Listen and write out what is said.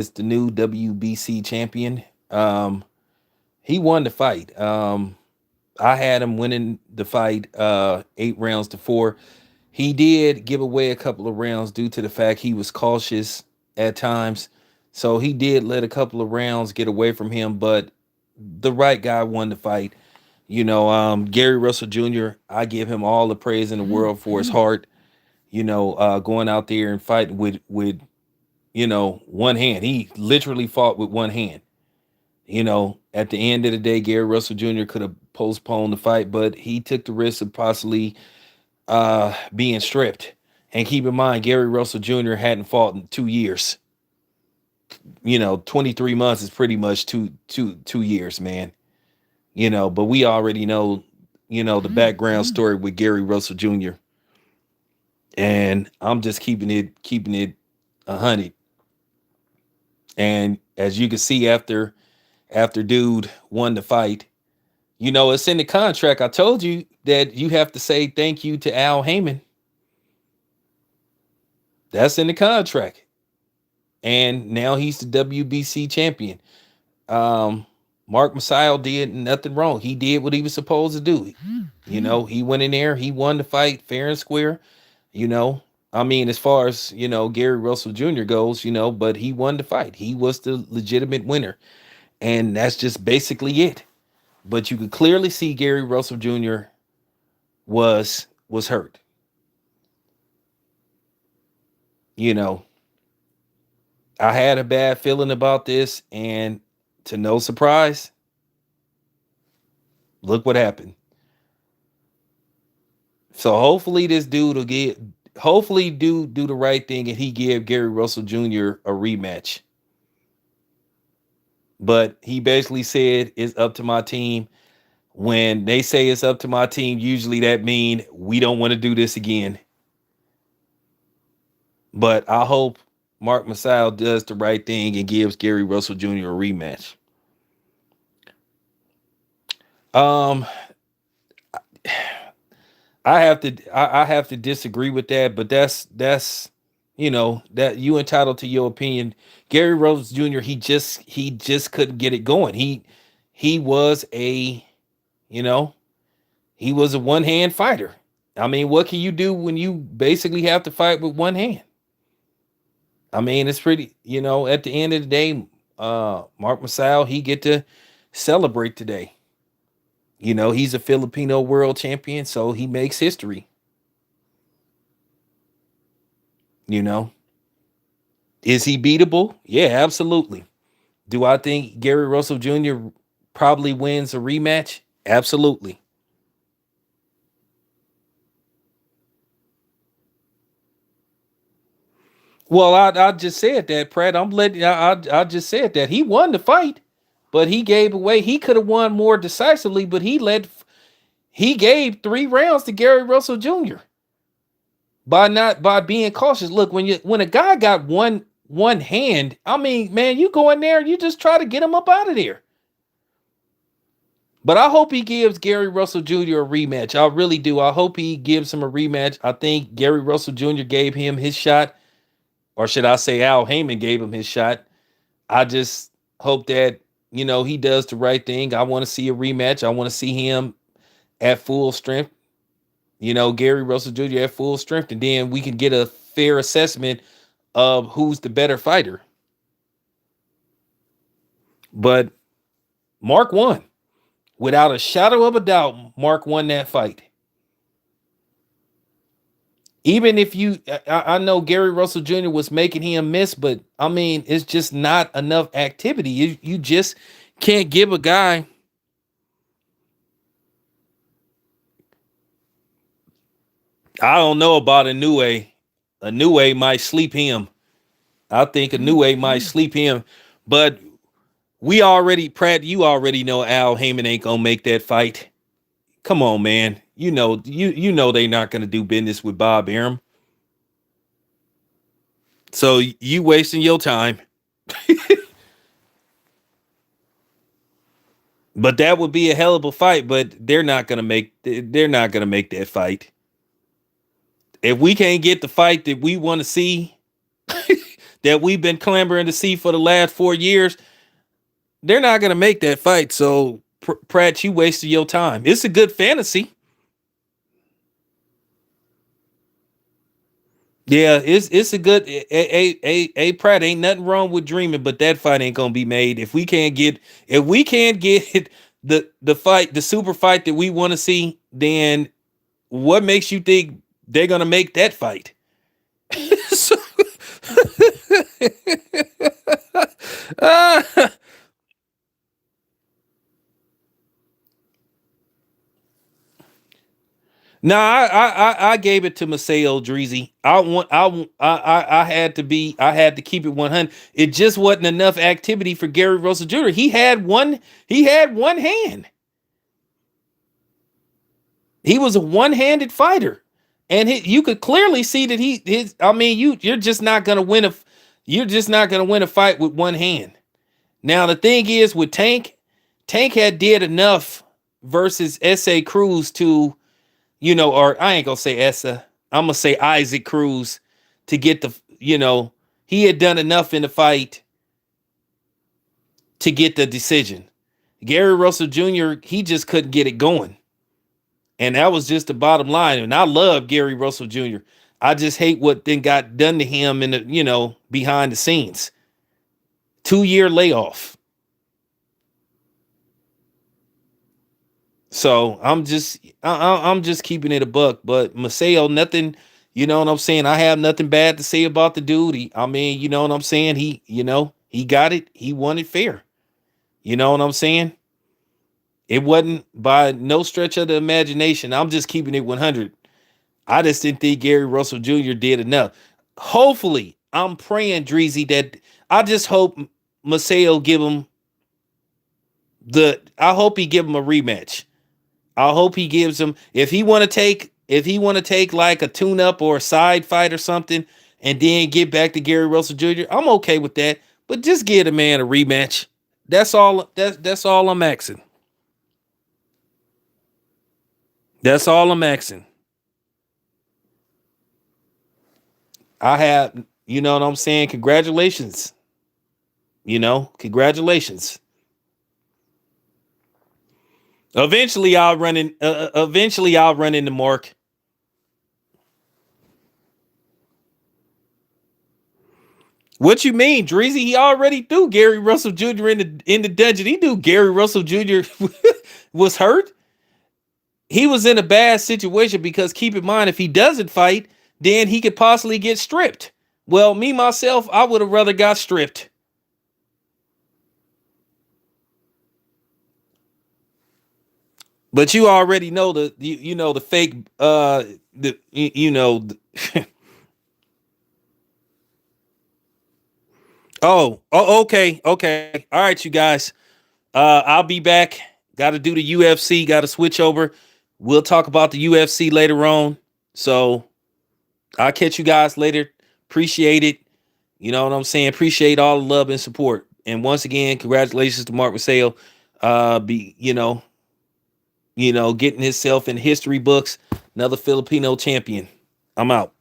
is the new WBC champion. Um, he won the fight. I had him winning the fight 8 rounds to 4. He did give away a couple of rounds due to the fact he was cautious at times. So he did let a couple of rounds get away from him, but the right guy won the fight. Gary Russell Jr., I give him all the praise in the world for his heart, going out there and fighting with one hand. He literally fought with one hand. At the end of the day, Gary Russell Jr. could have postponed the fight, but he took the risk of possibly being stripped. And keep in mind, Gary Russell Jr. hadn't fought in 2 years. 23 months is pretty much two years, man. But we already know, the background story with Gary Russell Jr. And I'm just keeping it 100. And as you can see, after dude won the fight, it's in the contract. I told you that you have to say thank you to Al Heyman. That's in the contract. And now he's the WBC champion. Mark Masai did nothing wrong. He did what he was supposed to do. He went in there, he won the fight fair and square. As far as, Gary Russell Jr. goes, but he won the fight. He was the legitimate winner. And that's just basically it. But you could clearly see Gary Russell Jr. was hurt. I had a bad feeling about this, and to no surprise, look what happened. So hopefully this dude will do the right thing and he give Gary Russell Jr. a rematch. But he basically said it's up to my team. When they say it's up to my team, usually that means we don't want to do this again. But I hope Mark Masai does the right thing and gives Gary Russell Jr. a rematch. Um, I have to disagree with that, but that's that you entitled to your opinion. Gary Rose Jr. he just couldn't get it going. He was a you know he was a one hand fighter. What can you do when you basically have to fight with one hand? It's pretty. At the end of the day, Mark Masai he get to celebrate today. He's a Filipino world champion, so he makes history. You know, is he beatable? Yeah, absolutely. Do I think Gary Russell Jr. probably wins a rematch? Absolutely. Well, I just said that, Pratt. I just said that he won the fight, but he gave away. He could have won more decisively, but he gave 3 rounds to Gary Russell Jr. by being cautious. Look, when a guy got one hand, man, you go in there, you just try to get him up out of there. But I hope he gives Gary Russell Jr. a rematch. I really do. I hope he gives him a rematch. I think Gary Russell Jr. gave him his shot, or should I say Al Heyman gave him his shot. I just hope that, he does the right thing. I want to see a rematch. I want to see him at full strength. Gary Russell Jr. at full strength, and then we can get a fair assessment of who's the better fighter. But Mark won. Without a shadow of a doubt, Mark won that fight. Even if I know Gary Russell Jr. was making him miss, but it's just not enough activity. You just can't give a guy. I don't know about a new way. A new way might sleep him. I think a new way might sleep him. But Pratt, you already know Al Heyman ain't gonna make that fight. Come on, man. You know they're not gonna do business with Bob Arum. So you wasting your time. But that would be a hell of a fight. But they're not gonna make that fight. If we can't get the fight that we want to see, that we've been clamoring to see for the last 4 years, they're not going to make that fight. So Pratt, you wasted your time. It's a good fantasy. Yeah, it's a good Pratt. Ain't nothing wrong with dreaming, but that fight ain't gonna be made if we can't get the fight, the super fight that we want to see. Then what makes you think they're gonna make that fight? So, uh, no, I gave it to Maseo Dreezy. I had to keep it 100. It just wasn't enough activity for Gary Russell Jr. He had one hand. He was a one-handed fighter, and you could clearly see that his. I mean, you're just not gonna win you're just not gonna win a fight with one hand. Now the thing is with Tank had did enough versus S.A. Cruz to, or I ain't gonna say Essa, I'm gonna say Isaac Cruz to get he had done enough in the fight to get the decision. Gary Russell Jr., he just couldn't get it going. And that was just the bottom line. And I love Gary Russell Jr. I just hate what then got done to him in the, behind the scenes. 2-year layoff. So I'm just keeping it a buck. But Maseo, nothing, you know what I'm saying? I have nothing bad to say about the dude. I mean, you know what I'm saying? He got it. He won it fair. You know what I'm saying? It wasn't by no stretch of the imagination. I'm just keeping it 100. I just didn't think Gary Russell Jr. did enough. Hopefully, I'm praying, Dreezy, that I just hope Maseo give him I hope he give him a rematch. I hope he gives him, if he want to take like a tune up or a side fight or something and then get back to Gary Russell Jr., I'm okay with that. But just give the man a rematch. That's all I'm asking. That's all I'm asking. I have, you know what I'm saying? Congratulations. Congratulations. Eventually I'll run into Mark. What you mean, Dreezy? He already threw Gary Russell Jr. in the dungeon. He knew Gary Russell Jr. was hurt. He was in a bad situation because keep in mind, if he doesn't fight, then he could possibly get stripped. Well, me myself, I would have rather got stripped. But you already know the fake the you know okay. All right, you guys. I'll be back. Got to do the UFC, got to switch over. We'll talk about the UFC later on. So, I'll catch you guys later. Appreciate it. You know what I'm saying? Appreciate all the love and support. And once again, congratulations to Mark Maseo. Be getting himself in history books. Another Filipino champion. I'm out.